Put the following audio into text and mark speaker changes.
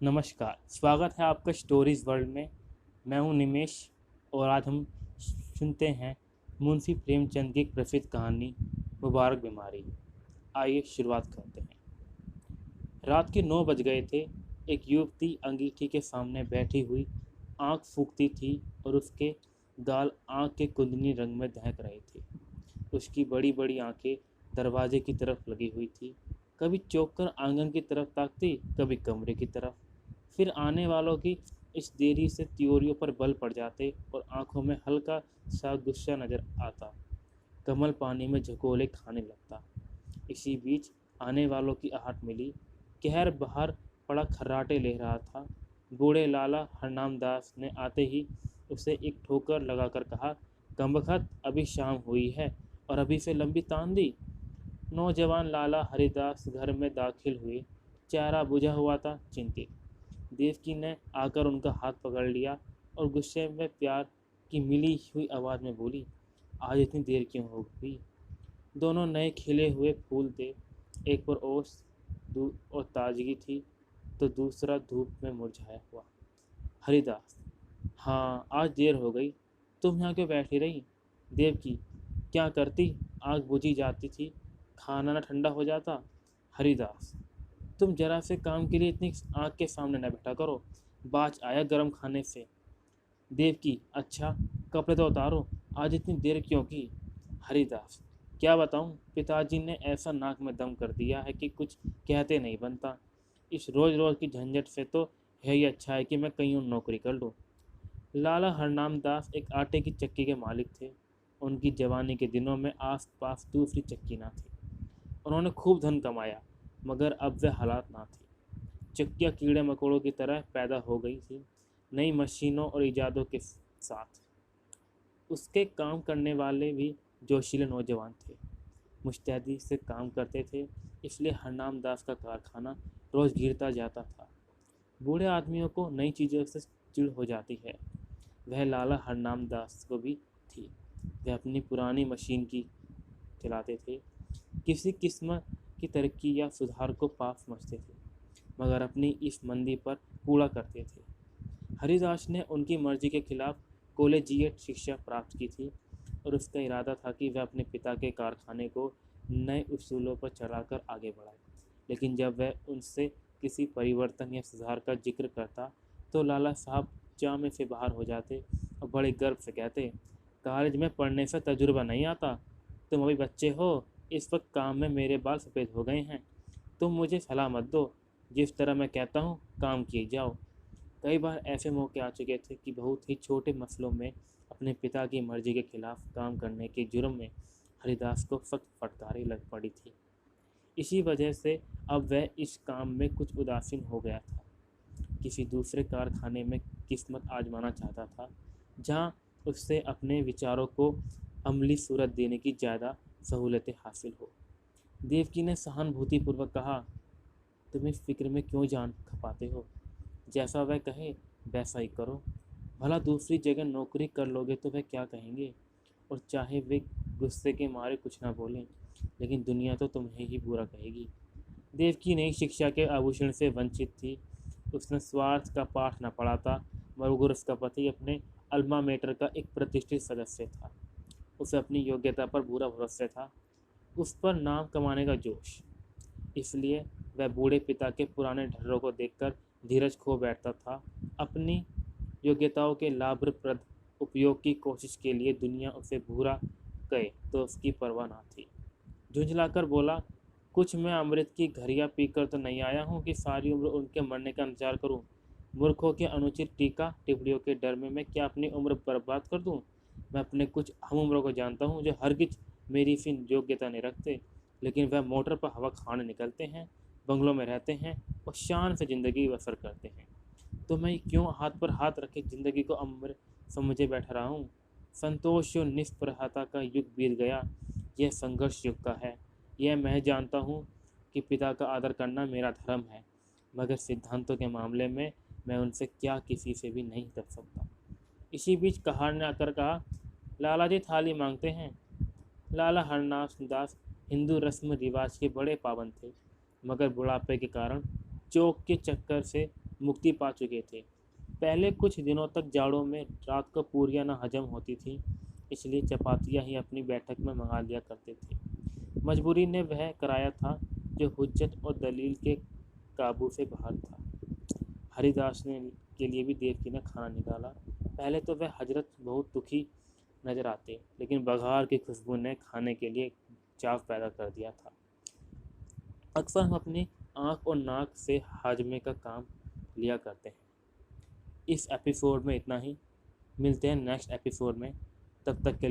Speaker 1: नमस्कार, स्वागत है आपका स्टोरीज वर्ल्ड में। मैं हूं निमेश और आज हम सुनते हैं मुंशी प्रेमचंद की एक प्रसिद्ध कहानी मुबारक बीमारी। आइए शुरुआत करते हैं। रात के 9 बज गए थे। एक युवती अंगीठी के सामने बैठी हुई आंख फूंकती थी और उसके गाल आंख के कुंदनी रंग में दहक रहे थे। उसकी बड़ी बड़ी आंखें दरवाजे की तरफ लगी हुई थी। कभी चौंक कर आंगन की तरफ ताकती, कभी कमरे की तरफ। फिर आने वालों की इस देरी से त्योरियों पर बल पड़ जाते और आंखों में हल्का सा गुस्सा नजर आता। कमल पानी में झकोले खाने लगता। इसी बीच आने वालों की आहट मिली। कहर बाहर पड़ा खर्राटे ले रहा था। बूढ़े लाला हरनाम दास ने आते ही उसे एक ठोकर लगाकर कहा, कमबख्त, अभी शाम हुई है और अभी से लंबी तान दी। नौजवान लाला हरिदास घर में दाखिल हुए। चेहरा बुझा हुआ था, चिंतित। देवकी ने आकर उनका हाथ पकड़ लिया और गुस्से में प्यार की मिली हुई आवाज़ में बोली, आज इतनी देर क्यों हो गई? दोनों नए खिले हुए फूल थे। एक पर ओस और ताजगी थी तो दूसरा धूप में मुरझाया हुआ। हरिदास, हाँ आज देर हो गई। तुम यहाँ क्यों बैठी रही? देवकी, क्या करती, आग बुझी जाती थी, खाना ना ठंडा हो जाता। हरिदास, तुम जरा से काम के लिए इतनी आग के सामने न बैठा करो, बाज आया गर्म खाने से। देवकी, अच्छा कपड़े तो उतारो, आज इतनी देर क्यों की? हरिदास, क्या बताऊं, पिताजी ने ऐसा नाक में दम कर दिया है कि कुछ कहते नहीं बनता। इस रोज रोज की झंझट से तो है ही अच्छा है कि मैं कहीं और नौकरी कर लूं। लाला हरनाम दास एक आटे की चक्की के मालिक थे। उनकी जवानी के दिनों में आस पास दूसरी चक्की ना थी। उन्होंने खूब धन कमाया, मगर अब वे हालात ना थे। चक्कियाँ कीड़े मकोड़ों की तरह पैदा हो गई थी, नई मशीनों और इजादों के साथ। उसके काम करने वाले भी जोशीले नौजवान थे, मुस्तैदी से काम करते थे। इसलिए हरनाम दास का कारखाना रोज गिरता जाता था। बूढ़े आदमियों को नई चीज़ों से चिढ़ हो जाती है। वह लाला हरनाम दास को भी थी। वे अपनी पुरानी मशीन की चलाते थे, किसी किस्म की तरक्की या सुधार को पाप समझते थे, मगर अपनी इस मंदी पर कूड़ा करते थे। हरिदास ने उनकी मर्जी के खिलाफ कॉलेजिएट शिक्षा प्राप्त की थी और उसका इरादा था कि वह अपने पिता के कारखाने को नए उसूलों पर चलाकर आगे बढ़ाए। लेकिन जब वह उनसे किसी परिवर्तन या सुधार का जिक्र करता तो लाला साहब जामे से बाहर हो जाते और बड़े गर्व से कहते, कॉलेज में पढ़ने से तजुर्बा नहीं आता, तुम अभी बच्चे हो। इस वक्त काम में मेरे बाल सफ़ेद हो गए हैं। तुम मुझे सलाह मत दो, जिस तरह मैं कहता हूँ काम किए जाओ। कई बार ऐसे मौके आ चुके थे कि बहुत ही छोटे मसलों में अपने पिता की मर्जी के खिलाफ काम करने के जुर्म में हरिदास को सख्त फटकारें लग पड़ी थी। इसी वजह से अब वह इस काम में कुछ उदासीन हो गया था। किसी दूसरे कारखाने में किस्मत आजमाना चाहता था, जहाँ उससे अपने विचारों को अमली सूरत देने की ज़्यादा सहूलतें हासिल हो। देवकी ने सहानुभूतिपूर्वक कहा, तुम इस फिक्र में क्यों जान खपाते हो? जैसा वह कहे वैसा ही करो। भला दूसरी जगह नौकरी कर लोगे तो वह क्या कहेंगे? और चाहे वे गुस्से के मारे कुछ ना बोलें, लेकिन दुनिया तो तुम्हें ही बुरा कहेगी। देवकी नई शिक्षा के आभूषण से वंचित थी। उसने स्वार्थ का पाठ न पढ़ा था, मगर उसका पति अपने अल्मा मेटर का एक प्रतिष्ठित सदस्य था। उसे अपनी योग्यता पर पूरा भरोसा था, उस पर नाम कमाने का जोश। इसलिए वह बूढ़े पिता के पुराने ढर्रों को देखकर धीरज खो बैठता था। अपनी योग्यताओं के लाभप्रद उपयोग की कोशिश के लिए दुनिया उसे बुरा कहे तो उसकी परवाह न थी। झुंझलाकर बोला, कुछ मैं अमृत की घड़ियाँ पीकर तो नहीं आया हूँ कि सारी उम्र उनके मरने का इंतजार करूँ। मूर्खों के अनुचित टीका टिप्पणियों के डर में मैं क्या अपनी उम्र बर्बाद कर दूँ? मैं अपने कुछ हम उम्रों को जानता हूँ जो हरगिज मेरी सी योग्यता नहीं रखते, लेकिन वह मोटर पर हवा खाने निकलते हैं, बंगलों में रहते हैं और शान से ज़िंदगी बसर करते हैं। तो मैं क्यों हाथ पर हाथ रखे ज़िंदगी को अमर समझे बैठा रहा हूँ? संतोष और निष्प्रहता का युग बीत गया, यह संघर्ष युग का है। यह मैं जानता हूँ कि पिता का आदर करना मेरा धर्म है, मगर सिद्धांतों के मामले में मैं उनसे क्या किसी से भी नहीं कर सकता। इसी बीच कहार ने आकर कहा, लाला जी थाली मांगते हैं। लाला हरनाथ दास हिंदू रस्म रिवाज के बड़े पाबंद थे, मगर बुढ़ापे के कारण चौक के चक्कर से मुक्ति पा चुके थे। पहले कुछ दिनों तक जाड़ों में रात को पूरियां न हजम होती थी, इसलिए चपातियां ही अपनी बैठक में मंगा लिया करते थे। मजबूरी ने वह कराया था जो हुज्जत और दलील के काबू से बाहर था। हरिदास ने के लिए भी देर की न खाना निकाला। पहले तो वह हजरत बहुत दुखी नजर आते, लेकिन बघार की खुशबू ने खाने के लिए चाव पैदा कर दिया था। अक्सर हम अपनी आँख और नाक से हाजमे का काम लिया करते हैं। इस एपिसोड में इतना ही। मिलते हैं नेक्स्ट एपिसोड में। तब तक के